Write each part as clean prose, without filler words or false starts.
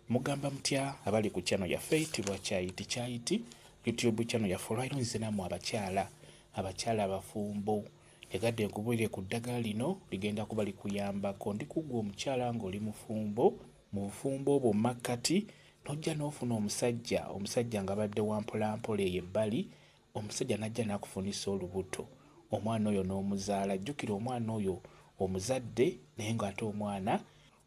Mugamba mutya abali ku channel yaffe eyitibwa Kyayiti YouTube channel yaffe olwaliro nze nammwe abakyala abafumbo yagadde nkubuulire ku ddagala lino ligenda kuba likuyambako. Ndikugwa omukyala ng'oli mufumbo mu bufumbo obwo makkati n'ojja n'ofuna omusajja nga badde wa mpolampola eyo ebbali, omusajja n'ajja n'akufunisa olubuto, omwana oyo n'omuzaala. Jjukira omwana oyo omuzadde naye ng'ate omwana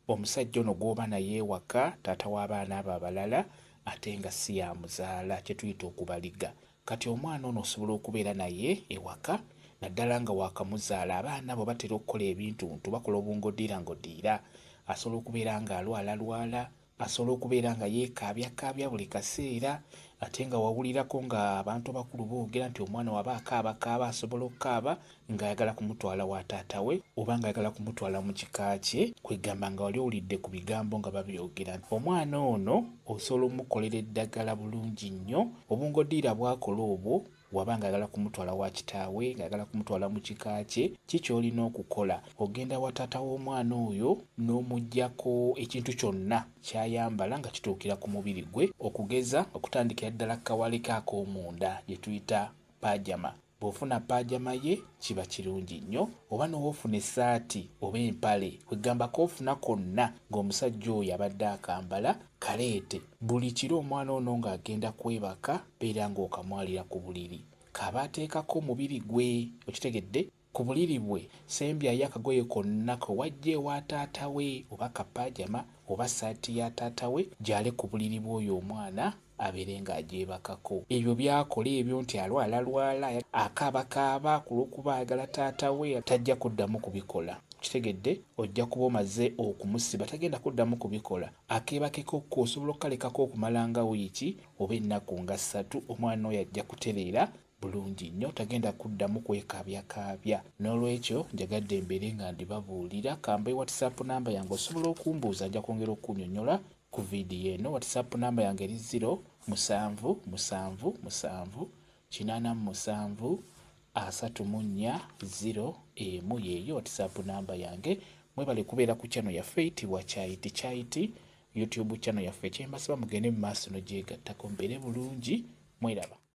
omusajja ono gw'oba naye ewaka taata w'abaana abo abalala ate nga si yamuzaala, kye tuyita okubaliga. Kati omwana ono osobola okubeera naye ewaka naddala nga waakamuzaala. Abaana abo batera okukola ebintuntu, bakola obungoddiira ngoddiira. Asobola okubeera nga alwala, asobola okubeera nga yeekaabya buli kaseera, ate nga wawulirako nga abantu abakulu boogera nti omwana waba akaaba asobola okukaaba ng'ayagala kumutwala wa taata we oba ng'ayagala kumutwala mu kika kye, kwegamba nga wali owulidde ku bigambo nga babyogera. Omwana ono osobola omukolera eddagala bulungi nnyo. Obungoddiira bwakola obwo waba ng'ayagala kumutwala wa kitaawe, ng'ayagala kumutwala mu kika kye, ky'olina okukola ogenda wa taata w'omwana oyo n'omuggyako ekintu kyonna ky'ayambala nga kituukira ku mubiri gwe, okugeza okutandikira ddala kawale ke ak'omunda gye tuyita pajama. Bw'ofuna pajama ye kiba kirungi nnyo, oba n'owoofuna essaati oba empale, kwegamba koofuna konna ng'omusajja oyo abadde akambala, kaleete. Buli kiro omwana ono ng'agenda kwebaka beera ng'okamwalira ku buliri, kaba ateekako omubiri gwe, okitegedde? Ku buliri bwe sembyayo akagoye konna ke wajja ewa taata we, oba kapajama oba saati ya taata we, gy'ale ku buliri bw'oyo omwana abeere ng'agyebakako. Ebyo byakola ebyo nti alwala akaaba ku lw'okuba ayagala taata we, tajja kuddamu kubikola. Kitegedde? Ojja kuba omaze okumusiba, tagenda kuddamu kubikola. Akeebakeko ko osobola okukalekako okumala nga wiiki oba ennaku nga 3, omwana oyo ajja kutereera bulungi nnyo, tagenda kuddamu kwekaabya. N'olwekyo njagadde mbeere nga ndibabuulira. Kambe WhatsApp namba yange osobola okumbuuza, nja kwongera okunnyonnyola ku viidiyo eno. WhatsApp namba yange eri 0777873401 yeeyo WhatsApp namba yange. Mwebale kubeera ku channel yaffe eyitibwa Kyayiti YouTube channel yaffe. Kyembasaba mugende mu maaso n'ogyegattako, mbeere bulungi, mweraba.